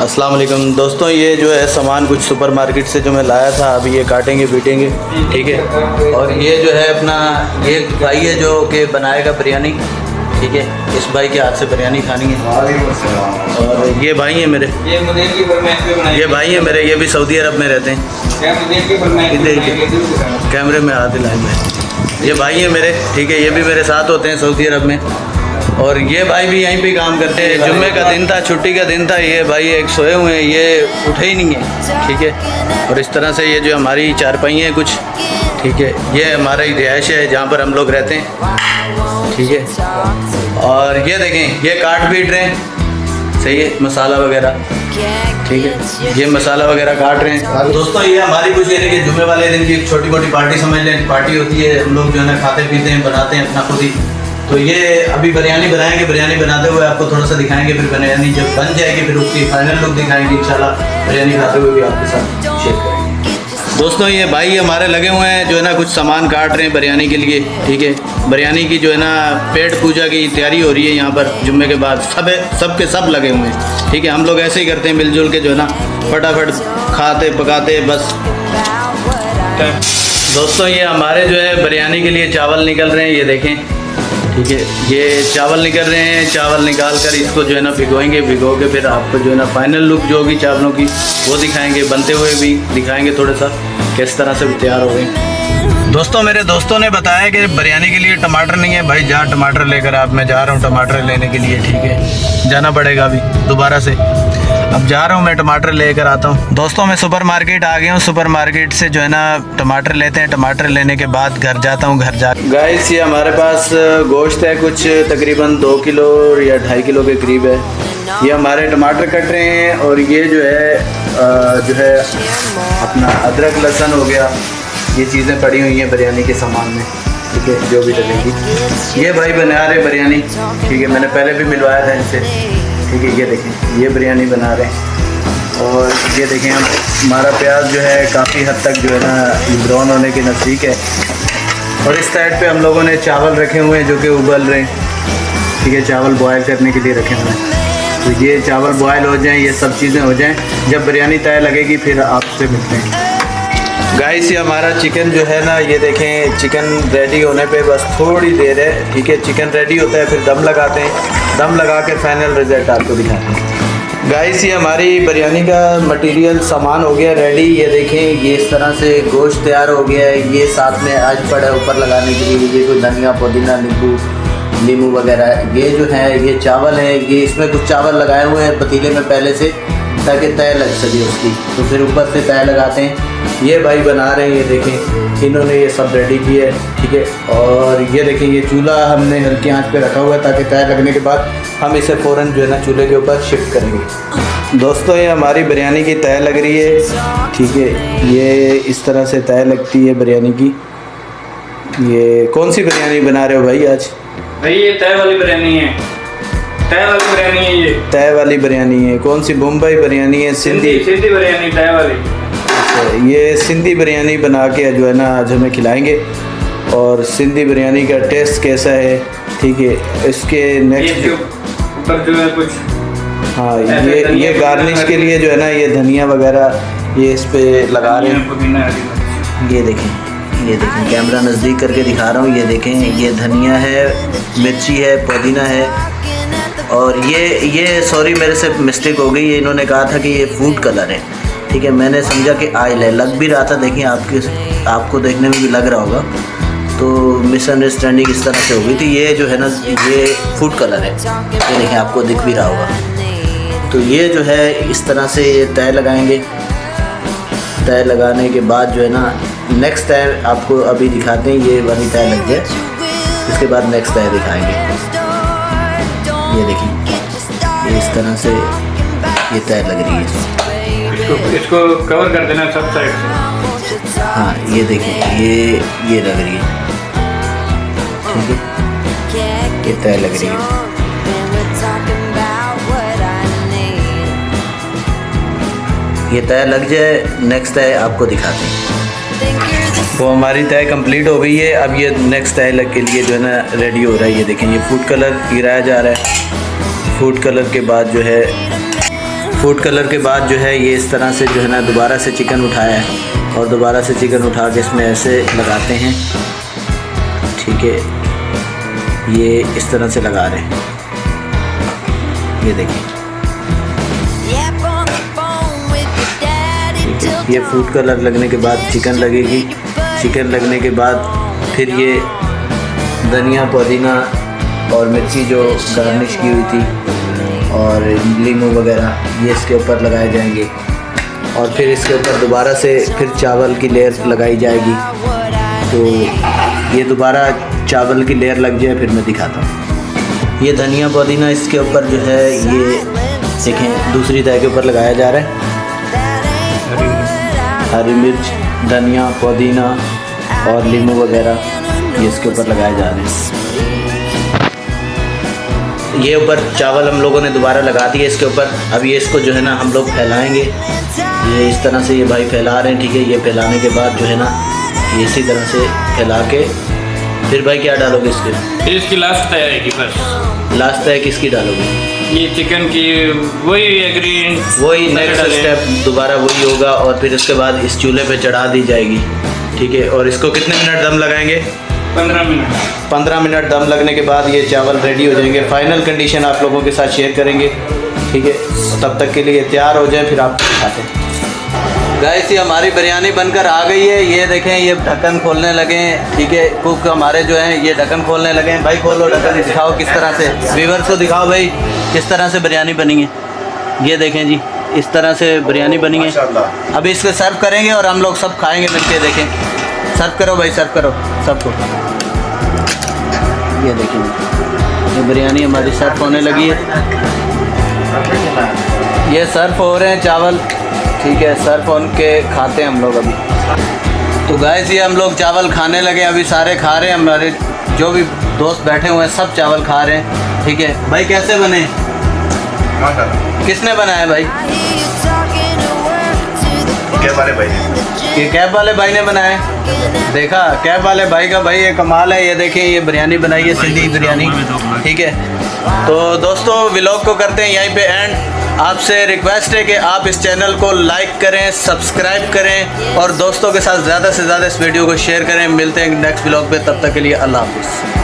अस्सलाम वालेकुम दोस्तों, ये जो है सामान कुछ सुपर मार्केट से जो मैं लाया था, अभी ये काटेंगे पीटेंगे, ठीक है। और ये जो है अपना ये भाई है जो कि बनाएगा बिरयानी, ठीक है। इस भाई के हाथ से बिरयानी खानी है। और ये भाई हैं मेरे, ये भाई हैं मेरे, ये भी सऊदी अरब में रहते हैं। इधर कैमरे में हाथ हिलाएंगे। ये भाई हैं मेरे, ठीक है। ये भी मेरे साथ होते हैं सऊदी अरब में। और ये भाई भी यहीं पे काम करते हैं। जुम्मे का दिन था, छुट्टी का दिन था, ये भाई एक सोए हुए हैं, ये उठे ही नहीं है, ठीक है। और इस तरह से ये जो हमारी चारपाई हैं कुछ, ठीक है, ये हमारा ही रिहाइश है जहाँ पर हम लोग रहते हैं, ठीक है। और ये देखें, ये काट पीट रहे हैं, सही है, मसाला वगैरह, ठीक है। ये मसाला वगैरह काट रहे हैं। दोस्तों ये हमारी कुछ ये कि जुम्मे वाले दिन की एक छोटी मोटी पार्टी समझ लें, पार्टी होती है। हम लोग जो है ना खाते पीते हैं, बनाते हैं अपना खुद ही। तो ये अभी बिरयानी बनाएंगे, बिरयानी बनाते हुए आपको थोड़ा सा दिखाएंगे। फिर बिरयानी जब बन जाएगी फिर उसकी फाइनल लुक दिखाएंगे इंशाल्लाह। बिरयानी खाते हुए भी आपके साथ शेयर करेंगे। दोस्तों ये भाई हमारे लगे हुए हैं जो है ना कुछ सामान काट रहे हैं बिरयानी के लिए, ठीक है। बिरयानी की जो है ना पेट पूजा की तैयारी हो रही है यहाँ पर जुम्मे के बाद। सब के सब लगे हुए हैं, ठीक है। हम लोग ऐसे ही करते हैं मिलजुल के, जो है ना फटाफट खाते पकाते बस। दोस्तों ये हमारे जो है बिरयानी के लिए चावल निकल रहे हैं, ये देखें, ठीक है। ये चावल निकल रहे हैं। चावल निकाल कर इसको जो है ना भिगोएंगे, भिगो के फिर आपको जो है ना फाइनल लुक जो होगी चावलों की वो दिखाएंगे, बनते हुए भी दिखाएंगे थोड़ा सा किस तरह से तैयार हो गए। दोस्तों मेरे दोस्तों ने बताया कि बिरयानी के लिए टमाटर नहीं है। भाई जा टमाटर लेकर आप, मैं जा रहा हूँ टमाटर लेने के लिए, ठीक है। जाना पड़ेगा अभी दोबारा से, अब जा रहा हूँ मैं टमाटर लेकर आता हूँ। दोस्तों मैं सुपर मार्केट आ गया हूँ। सुपर मार्केट से जो है ना टमाटर लेते हैं। टमाटर लेने के बाद घर जाता हूँ। घर जा गाइस ये हमारे पास गोश्त है कुछ तकरीबन 2 किलो या 2.5 किलो के करीब है। ये हमारे टमाटर कट रहे हैं। और ये जो है अपना अदरक लहसुन हो गया, ये चीज़ें पड़ी हुई हैं बिरयानी के सामान में, ठीक है, जो भी डलेगी। ये भाई बना रहे बिरयानी, ठीक है। मैंने पहले भी मिलवाया था इनसे, ठीक है। ये देखें, ये बिरयानी बना रहे हैं। और ये देखें हमारा प्याज जो है काफ़ी हद तक जो है ना ब्राउन होने के नज़दीक है। और इस साइड पे हम लोगों ने चावल रखे हुए हैं जो कि उबल रहे हैं, ठीक है। चावल बॉयल करने के लिए रखे हुए हैं। तो ये चावल बॉयल हो जाएं, ये सब चीज़ें हो जाएं, जब बिरयानी तैयार लगेगी फिर आपसे मिलते हैं। गाइस ये हमारा चिकन जो है ना, ये देखें चिकन रेडी होने पे बस थोड़ी देर है, ठीक है। चिकन रेडी होता है फिर दम लगाते हैं, दम लगा के फाइनल रिजल्ट आपको दिखाते हैं। गाइस ये हमारी बिरयानी का मटेरियल सामान हो गया रेडी। ये देखें, ये इस तरह से गोश्त तैयार हो गया है। ये साथ में आज पड़ा है ऊपर लगाने के लिए, ये कोई धनिया पुदीना नींबू वगैरह। ये जो है ये चावल है, ये इसमें कुछ चावल लगाए हुए हैं पतीले में पहले से ताकि तय लग सके उसकी, तो फिर ऊपर से तय लगाते हैं। ये भाई बना रहे हैं, ये देखें इन्होंने ये सब रेडी किया है, ठीक है। और ये देखें ये चूल्हा हमने हल्की आंच पे रखा हुआ है ताकि तय लगने के बाद हम इसे फ़ौरन जो है ना चूल्हे के ऊपर शिफ्ट करेंगे। दोस्तों ये हमारी बिरयानी की तय लग रही है, ठीक है। ये इस तरह से तय लगती है बिरयानी की। ये कौन सी बिरयानी बना रहे हो भाई आज? भाई ये तय वाली बिरयानी है, तय वाली बिरयानी है। ये तय वाली बिरयानी है। कौन सी? मुंबई बिरयानी है? सिंधी बिरयानी तय वाली। ये सिंधी बिरयानी बना के जो है ना आज हमें खिलाएंगे। और सिंधी बिरयानी का टेस्ट कैसा है, ठीक है। इसके नेक्स्ट ऊपर जो है कुछ, हाँ ये गार्निश के लिए जो है ना ये धनिया वगैरह ये इस पे लगा रहे हैं। ये देखें कैमरा नज़दीक करके दिखा रहा हूँ। ये देखें ये धनिया है, मिर्ची है, पुदीना है। और ये सॉरी मेरे से मिस्टेक हो गई, ये इन्होंने कहा था कि ये फूड कलर है, ठीक है। मैंने समझा कि ऑयल है, लग भी रहा था। देखिए आपको देखने में भी लग रहा होगा, तो मिसअंडरस्टैंडिंग इस तरह से हो गई थी। ये जो है ना ये फूड कलर है, ये देखें आपको दिख भी रहा होगा। तो ये जो है इस तरह से ये तय लगाएंगे। तय लगाने के बाद जो है ना नेक्स्ट तय आपको अभी दिखाते हैं। ये वाली तय लग जाए, इसके बाद नेक्स्ट तय दिखाएंगे। ये देखिए ये इस तरह से ये तय लग रही है। इसको कवर कर देना सब साइड से। हाँ ये देखिए ये लग रही है, ठीक है। ये तय लग रही है। ये तय लग जाए, नेक्स्ट तय आपको दिखाते हैं। वो हमारी तय कंप्लीट हो गई है। अब ये नेक्स्ट तय लग के लिए जो है ना रेडी हो रहा है। ये देखें ये फूड कलर गिराया जा रहा है। फूड कलर के बाद जो है फूड कलर के बाद जो है ये इस तरह से जो है ना दोबारा से चिकन उठाया है और दोबारा से चिकन उठा के इसमें ऐसे लगाते हैं, ठीक है। ये इस तरह से लगा रहे हैं, ये देखिए, ठीक है। ये फूड कलर लगने के बाद चिकन लगेगी, चिकन लगने के बाद फिर ये धनिया पुदीना और मिर्ची जो गार्निश की हुई थी और लीमू वगैरह ये इसके ऊपर लगाए जाएंगे और फिर इसके ऊपर दोबारा से फिर चावल की लेयर लगाई जाएगी। तो ये दोबारा चावल की लेयर लग जाए फिर मैं दिखाता हूँ। ये धनिया पुदीना इसके ऊपर जो है ये देखें दूसरी तह के ऊपर लगाया जा रहा है। हरी मिर्च, धनिया पुदीना और लीमू वगैरह ये इसके ऊपर लगाए जा रहे हैं। ये ऊपर चावल हम लोगों ने दोबारा लगा दिए इसके ऊपर। अब ये इसको जो है ना हम लोग फैलाएंगे, ये इस तरह से ये भाई फैला रहे हैं, ठीक है। ये फैलाने के बाद जो है ना ये इसी तरह से फैला के फिर भाई क्या डालोगे इसकी लास्ट तैयारी की बस। लास्ट तय किसकी डालोगे? ये चिकन की वही एग्रीडिएंट, वही नेक्स्ट स्टेप दोबारा वही होगा और फिर उसके बाद इस चूल्हे पे चढ़ा दी जाएगी, ठीक है। और इसको कितने मिनट दम लगाएंगे? 15 मिनट। 15 मिनट दम लगने के बाद ये चावल रेडी हो जाएंगे। फाइनल कंडीशन आप लोगों के साथ शेयर करेंगे, ठीक है। तब तक के लिए तैयार हो जाए फिर आप खाते हैं। गाइस ये हमारी बिरयानी बनकर आ गई है। ये देखें ये ढक्कन खोलने लगे हैं, ठीक है। कुक हमारे जो हैं ये ढक्कन खोलने लगे हैं। भाई खोलो ढक्कन, दिखाओ किस तरह से, व्यूअर्स को दिखाओ भाई किस तरह से बिरयानी बनी है। ये देखें जी इस तरह से बिरयानी बनी है। अभी इसको सर्व करेंगे और हम लोग सब खाएँगे मिलके। देखें सर्व करो भाई, सर्व करो सबको। ये देखिए ये बिरयानी हमारी सर्व होने लगी है। ये सर्व हो रहे हैं चावल, ठीक है। सर्व होके खाते हैं हम लोग अभी। तो गाइस ये हम लोग चावल खाने लगे, अभी सारे खा रहे हैं। हमारे जो भी दोस्त बैठे हुए हैं सब चावल खा रहे हैं, ठीक है। भाई कैसे बने? किसने बनाया भाई? कैब वाले भाई ने। ये कैब वाले भाई ने बनाया। देखा कैब वाले भाई का भाई ये कमाल है। ये देखिए ये बिरयानी बनाई है, सिंधी बिरयानी, ठीक है। तो दोस्तों व्लॉग को करते हैं यहीं पे एंड। आपसे रिक्वेस्ट है कि आप इस चैनल को लाइक करें, सब्सक्राइब करें और दोस्तों के साथ ज़्यादा से ज़्यादा इस वीडियो को शेयर करें। मिलते हैं नेक्स्ट व्लॉग पे, तब तक के लिए अल्लाह हाफिज़।